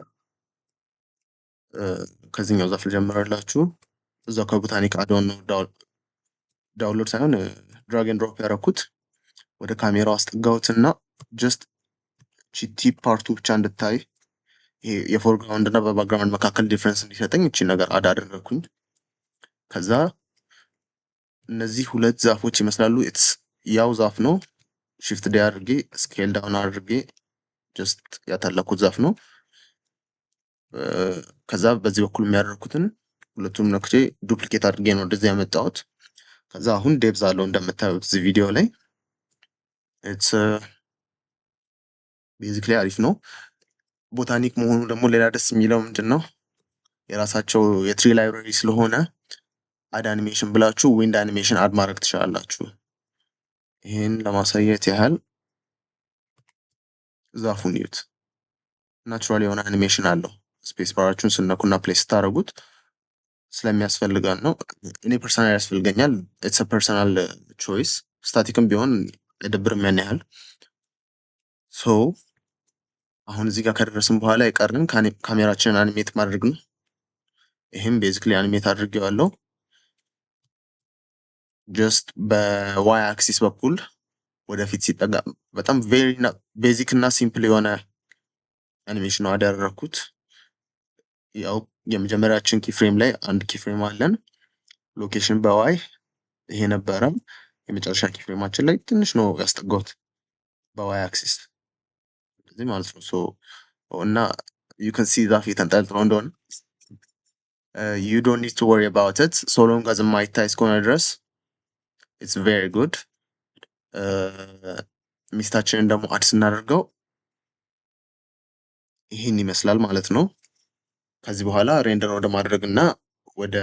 ከዚህኛው ዛፍ ልጀምራላችሁ። እዛው ከቦታኒክ አዶን ነው ዳውንሎድ ሳይሆን ድራግ ኤንድ ድሮፕ ያደረኩት። ወደ ካሜራው አስጠጋሁትና ጀስት ቺቲ ፓርቱ ብቻ እንድታይ ይሄ የፎርግራውንድ እና በባክግራውንድ መካከል ዲፍረንስ እንዲሰጠኝ እቺ ነገር አድ አደረኩኝ። ከዛ እነዚህ ሁለት ዛፎች ይመስላሉ። ኢትስ ያው ዛፍ ነው። shift ዲ አድርጌ ስኬል ዳውን አድርጌ ጀስት ያታለኩት ዛፍ ነው። ከዛ በዚህ በኩል የሚያደርኩትን ሁለቱም ነክቼ ዱፕሊኬት አድርጌ ነው ወደዚህ ያመጣሁት። ከዛ አሁን ዴፕዝ አለው እንደምታዩት እዚህ ቪዲዮ ላይ ኢትስ ቤዚክሊ አሪፍ ነው። ቦታኒክ መሆኑ ደግሞ ሌላ ደስ የሚለው ምንድን ነው የራሳቸው የትሪ ላይብራሪ ስለሆነ አድ አኒሜሽን ብላችሁ ዊንድ አኒሜሽን አድ ማድረግ ትችላላችሁ። ይህን ለማሳየት ያህል ዛፉን እዩት። ናቹራል የሆነ አኒሜሽን አለው። ስፔስ ባራችሁን ስነኩና ፕሌስ ስታደርጉት ስለሚያስፈልገን ነው። እኔ ፐርሰናል ያስፈልገኛል። ኢትስ ፐርሰናል ቾይስ። ስታቲክም ቢሆን አይደብርም ያን ያህል። ሶ አሁን እዚህ ጋር ከደረስን በኋላ የቀርን ካሜራችንን አኒሜት ማድረግ ነው። ይህም ቤዚክሊ አኒሜት አድርጌዋለሁ። ጀስት በዋይ አክሲስ በኩል ወደፊት ሲጠጋ በጣም ቬሪ ቤዚክ እና ሲምፕል የሆነ አኒሜሽን ነው ያደረኩት። ያው የመጀመሪያችን ኪፍሬም ላይ አንድ ኪፍሬም አለን። ሎኬሽን በዋይ ይሄ ነበረ። የመጨረሻ ኪፍሬማችን ላይ ትንሽ ነው ያስጠጋሁት በዋይ አክሲስ እንደዚህ ማለት ነው። ሶ እና ዩ ካን ሲ ዛፍ የተንጠልጥሎ እንደሆነ ዩ ዶንት ኒድ ቱ ወሪ አባውት ኢት ሶ ሎንግ አዝ የማይታይ እስከሆነ ድረስ ኢትስ ቬሪ ጉድ። ሚስታችንን ደግሞ አድ ስናደርገው ይህን ይመስላል ማለት ነው። ከዚህ በኋላ ሬንደር ወደ ማድረግ እና ወደ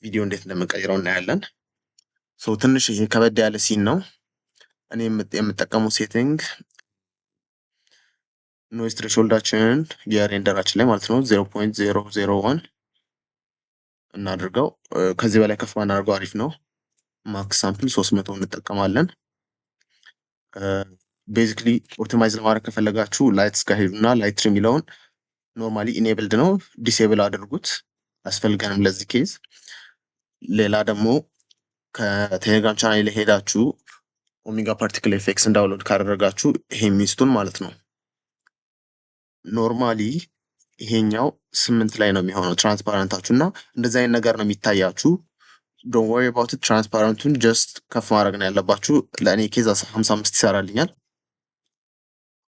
ቪዲዮ እንዴት እንደምንቀይረው እናያለን። ሶ ትንሽ ይሄ ከበድ ያለ ሲን ነው። እኔ የምጠቀመው ሴቲንግ ኖይዝ ትሬሾልዳችንን የሬንደራችን ላይ ማለት ነው 0.001 እናድርገው። ከዚህ በላይ ከፍ ባናደርገው አሪፍ ነው። ማክስ ሳምፕል 300 እንጠቀማለን። ቤዚክሊ ኦፕቲማይዝ ለማድረግ ከፈለጋችሁ ላይትስ ጋር ሄዱና ላይት ትሪም የሚለውን ኖርማሊ ኢኔብልድ ነው፣ ዲሴብል አድርጉት፣ አያስፈልገንም ለዚህ ኬዝ። ሌላ ደግሞ ከቴሌግራም ቻናል ላይ ሄዳችሁ ኦሜጋ ፓርቲክል ኤፌክትስን ዳውንሎድ ካደረጋችሁ ይሄ ሚስቱን ማለት ነው። ኖርማሊ ይሄኛው 8 ላይ ነው የሚሆነው ትራንስፓረንታችሁ እና እንደዚህ አይነት ነገር ነው የሚታያችሁ። ዶንት ወሪ አባውት ትራንስፓረንቱን ጀስት ከፍ ማድረግ ነው ያለባችሁ። ለእኔ ኬዝ 55 ይሰራልኛል።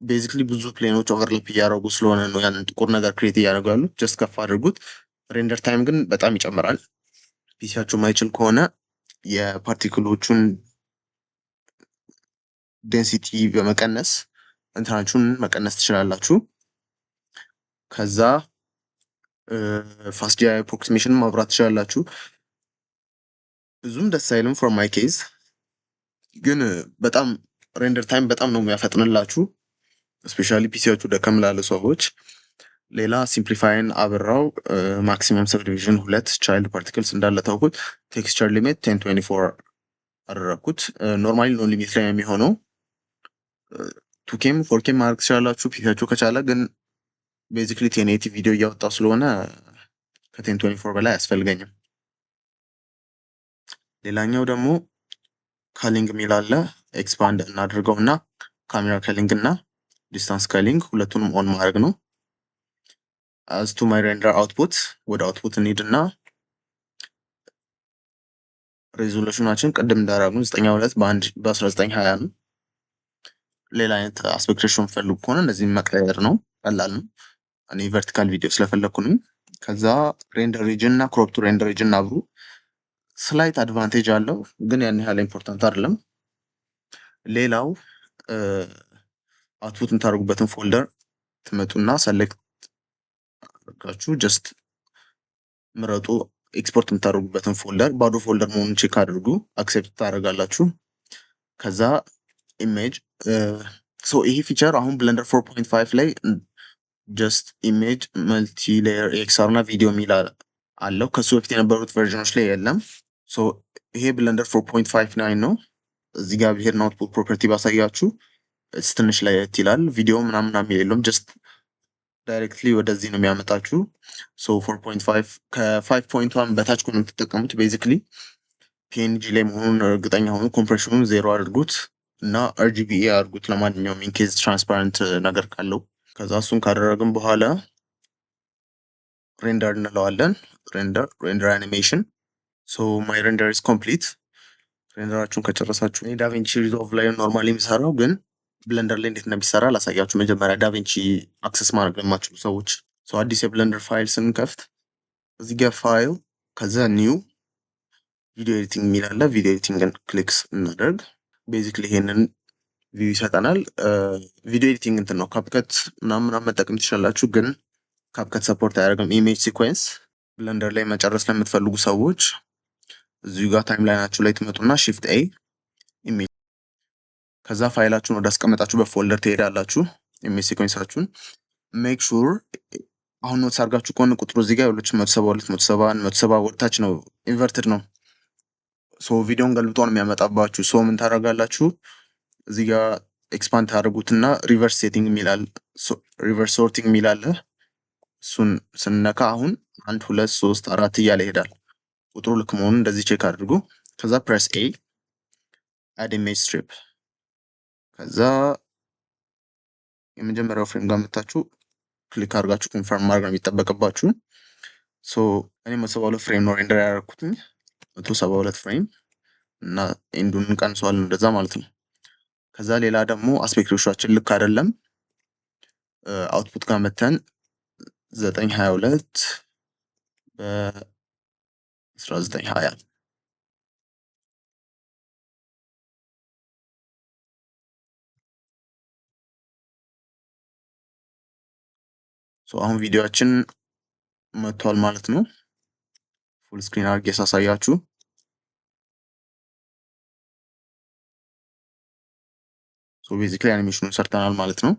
ቤዚክሊ ብዙ ፕሌኖች ኦቨርላፕ እያደረጉ ስለሆነ ነው ያንን ጥቁር ነገር ክሬት እያደረጉ ያሉት። ጀስት ከፍ አድርጉት። ሬንደር ታይም ግን በጣም ይጨምራል። ፒሲያችሁ ማይችል ከሆነ የፓርቲክሎቹን ዴንሲቲ በመቀነስ እንትናችሁን መቀነስ ትችላላችሁ። ከዛ ፋስት ጂአይ አፕሮክሲሜሽን ማብራት ትችላላችሁ። ብዙም ደስ አይልም ፎር ማይ ኬዝ፣ ግን በጣም ሬንደር ታይም በጣም ነው የሚያፈጥንላችሁ ስፔሻሊ ፒሲያችሁ ደከም ላለ ሰዎች። ሌላ ሲምፕሊፋይን አብራው ማክሲመም ሰብዲቪዥን 2 ቻይልድ ፓርቲክልስ እንዳለ ታውቁት። ቴክስቸር ሊሚት 1024 አደረኩት። ኖርማሊ ኖ ሊሚት ላይ የሚሆነው 2ኬም 4ኬም ማድረግ ትችላላችሁ ፒሲያችሁ ከቻለ። ግን ቤዚክሊ 1080 ቪዲዮ እያወጣው ስለሆነ ከ1024 በላይ አያስፈልገኝም። ሌላኛው ደግሞ ካሊንግ የሚል አለ። ኤክስፓንድ እናድርገው እና ካሜራ ካሊንግ እና ዲስታንስ ካሊንግ ሁለቱንም ኦን ማድረግ ነው። አዝ ቱ ማይ ሬንደር አውትፑት ወደ አውትፑት እንሂድ እና ሬዞሉሽናችን ቅድም እንዳደረግነው 92 በ1920 ነው። ሌላ አይነት አስፔክት ሬሽዮ ፈልጉ ከሆነ እነዚህን መቀየር ነው፣ ቀላል ነው። እኔ ቨርቲካል ቪዲዮ ስለፈለግኩኝ። ከዛ ሬንደር ሪጅን እና ክሮፕ ቱ ሬንደር ሪጅን አብሩ። ስላይት አድቫንቴጅ አለው ግን ያን ያህል ኢምፖርታንት አይደለም። ሌላው አውትፑት የምታደርጉበትን ፎልደር ትመጡና ሰሌክት አድርጋችሁ ጀስት ምረጡ። ኤክስፖርት የምታደርጉበትን ፎልደር ባዶ ፎልደር መሆኑን ቼክ አድርጉ። አክሴፕት ታደርጋላችሁ። ከዛ ኢሜጅ ይሄ ፊቸር አሁን ብለንደር 4.5 ላይ ጀስት ኢሜጅ መልቲ ሌየር ኤክስአር እና ቪዲዮ የሚል አለው። ከሱ በፊት የነበሩት ቨርዥኖች ላይ የለም። ይሄ ብለንደር 4.59 ነው። እዚህ ጋር ብሄርና አውትፑት ፕሮፐርቲ ባሳያችሁ ትንሽ ለየት ይላል። ቪዲዮ ምናምን የለውም። ጀስት ዳይሬክትሊ ወደዚህ ነው የሚያመጣችሁ። 4.5 ከ5.1 በታች ከሆነ የምትጠቀሙት ቤዚክሊ ፒኤንጂ ላይ መሆኑን እርግጠኛ ሆኑ። ኮምፕሬሽኑን 0 አድርጉት እና አርጂቢኤ አድርጉት ለማንኛውም ኢንኬዝ ትራንስፓረንት ነገር ካለው። ከዛ እሱን ካደረግን በኋላ ሬንደር እንለዋለን። ሬንደር አኒሜሽን ሶ ማይ ሬንደር ኢዝ ኮምፕሊት። ሬንደራችሁን ከጨረሳችሁ እኔ ዳቪንቺ ሪዞልቭ ላይ ኖርማሊ የሚሰራው ግን ብለንደር ላይ እንዴት እንደሚሰራ ላሳያችሁ። መጀመሪያ ዳቪንቺ አክሰስ ማድረግ ለማትችሉ ሰዎች አዲስ የብለንደር ፋይል ስንከፍት እዚህ ጋር ፋይል ከዛ ኒው ቪዲዮ ኤዲቲንግ የሚል አለ። ቪዲዮ ኤዲቲንግን ክሊክ እናደርግ። ቤዚክሊ ይሄንን ቪው ይሰጠናል። ቪዲዮ ኤዲቲንግ እንትን ነው ካፕከት ምናምን መጠቀም ትችላላችሁ፣ ግን ካፕከት ሰፖርት አያደርግም። ኢሜጅ ሲኩዌንስ ብለንደር ላይ መጨረስ ለምትፈልጉ ሰዎች እዚሁ ጋር ታይም ላይናችሁ ላይ ትመጡና ሺፍት ኤ ኢሜጅ፣ ከዛ ፋይላችሁን ወደ አስቀመጣችሁበት ፎልደር ትሄዳላችሁ። ኢሜጅ ሲኩዌንሳችሁን ሜክ ሹር አሁን ኖትስ አድርጋችሁ ከሆነ ቁጥሩ እዚህ ጋር 272 170 ወደታች ነው፣ ኢንቨርትድ ነው። ቪዲዮን ገልብጦ ነው የሚያመጣባችሁ። ምን ታደርጋላችሁ? እዚህ ጋር ኤክስፓንድ ታደርጉትና ሪቨርስ ሴቲንግ የሚላል ሪቨርስ ሶርቲንግ የሚላለ እሱን ስንነካ አሁን 1 2 3 4 እያለ ይሄዳል። ቁጥሩ ልክ መሆኑን እንደዚህ ቼክ አድርጉ። ከዛ ፕሬስ ኤ አድ ኢሜጅ ስትሪፕ፣ ከዛ የመጀመሪያው ፍሬም ጋር መታችሁ ክሊክ አድርጋችሁ ኮንፈርም ማድረግ ነው የሚጠበቅባችሁ። እኔ 172 ፍሬም ነው ሬንደር ያደረኩትኝ 172 ፍሬም እና ኤንዱን እንቀንሰዋለን እንደዛ ማለት ነው። ከዛ ሌላ ደግሞ አስፔክት ሬሾአችን ልክ አይደለም። አውትፑት ጋር መተን 922 በ1920 አሁን ቪዲዮአችን መጥቷል ማለት ነው። ፉል ስክሪን አድርጌ ሳሳያችሁ ቤዚክሊ አኒሜሽኑን ሰርተናል ማለት ነው።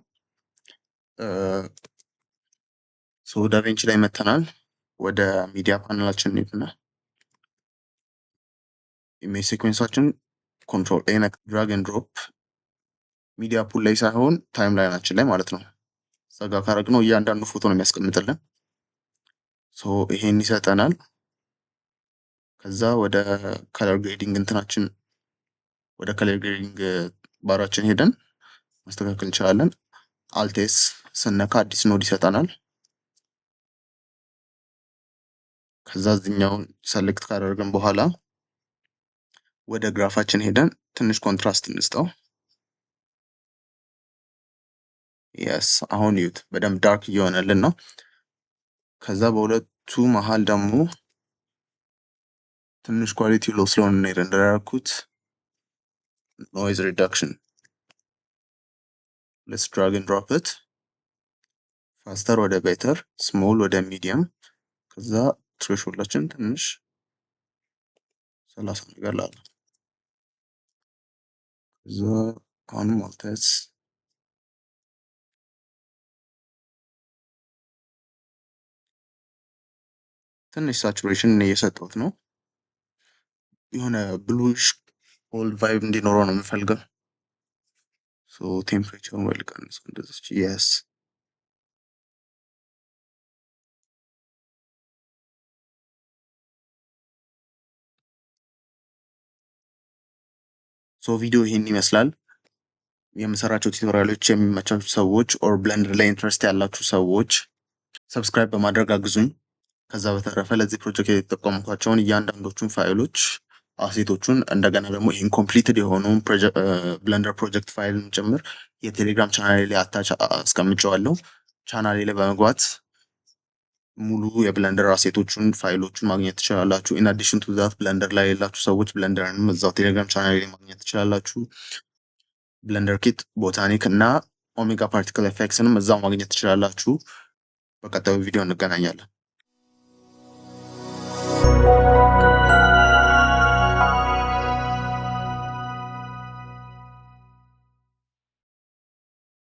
ዳቪንቺ ላይ መተናል። ወደ ሚዲያ ፓነላችን እንሂድና ኢሜጅ ሲኩዌንሳችን ኮንትሮል ኤ ድራግ ኤንድ ድሮፕ ሚዲያ ፑል ላይ ሳይሆን ታይም ላይናችን ላይ ማለት ነው። እዛ ጋር ካረግነው እያንዳንዱ ፎቶ ነው የሚያስቀምጥልን። ይሄን ይሰጠናል። ከዛ ወደ ከለር ግሬዲንግ እንትናችን ወደ ከለር ግሬዲንግ ባራችን ሄደን ማስተካከል እንችላለን። አልቴስ ስነካ አዲስ ኖድ ይሰጠናል። ከዛ እዚህኛውን ሰሌክት ካደረግን በኋላ ወደ ግራፋችን ሄደን ትንሽ ኮንትራስት እንስጠው። የስ አሁን ዩት በደንብ ዳርክ እየሆነልን ነው። ከዛ በሁለቱ መሃል ደግሞ ትንሽ ኳሊቲ ሎ ስለሆነ ነው ሬንደር ያደረኩት። ኖይዝ ሪዳክሽን ሌትስ ድራግ ኤንድ ድሮፕ ኢት ፋስተር ወደ ቤተር፣ ስሞል ወደ ሚዲየም፣ ከዛ ትሬሾላችን ትንሽ 30 ነገር ላለ፣ ከዛ አሁንም አልቴስ ትንሽ ሳቹሬሽን እየሰጠሁት ነው። የሆነ ብሉሽ ኦልድ ቫይብ እንዲኖረው ነው የምፈልገው። ቴምፕሬቸሩን ወይ ልቀንሰው እንደዚህ። የስ ቪዲዮ ይሄን ይመስላል። የምሰራቸው ቱቶሪያሎች የሚመቻችሁ ሰዎች ኦር ብለንደር ላይ ኢንትረስት ያላችሁ ሰዎች ሰብስክራይብ በማድረግ አግዙኝ። ከዛ በተረፈ ለዚህ ፕሮጀክት የተጠቀምኳቸውን እያንዳንዶቹን ፋይሎች አሴቶቹን እንደገና ደግሞ ይህን ኮምፕሊትድ የሆነውን ብለንደር ፕሮጀክት ፋይልን ጭምር የቴሌግራም ቻናሌ ላይ አታች አስቀምጨዋለሁ። ቻናሌ ላይ በመግባት ሙሉ የብለንደር አሴቶቹን ፋይሎቹን ማግኘት ትችላላችሁ። ኢን አዲሽን ቱ ዛት ብለንደር ላይ የሌላችሁ ሰዎች ብለንደርንም እዛው ቴሌግራም ቻናሌ ላይ ማግኘት ትችላላችሁ። ብለንደር ኪት፣ ቦታኒክ እና ኦሜጋ ፓርቲክል ኤፌክትስንም እዛው ማግኘት ትችላላችሁ። በቀጣዩ ቪዲዮ እንገናኛለን።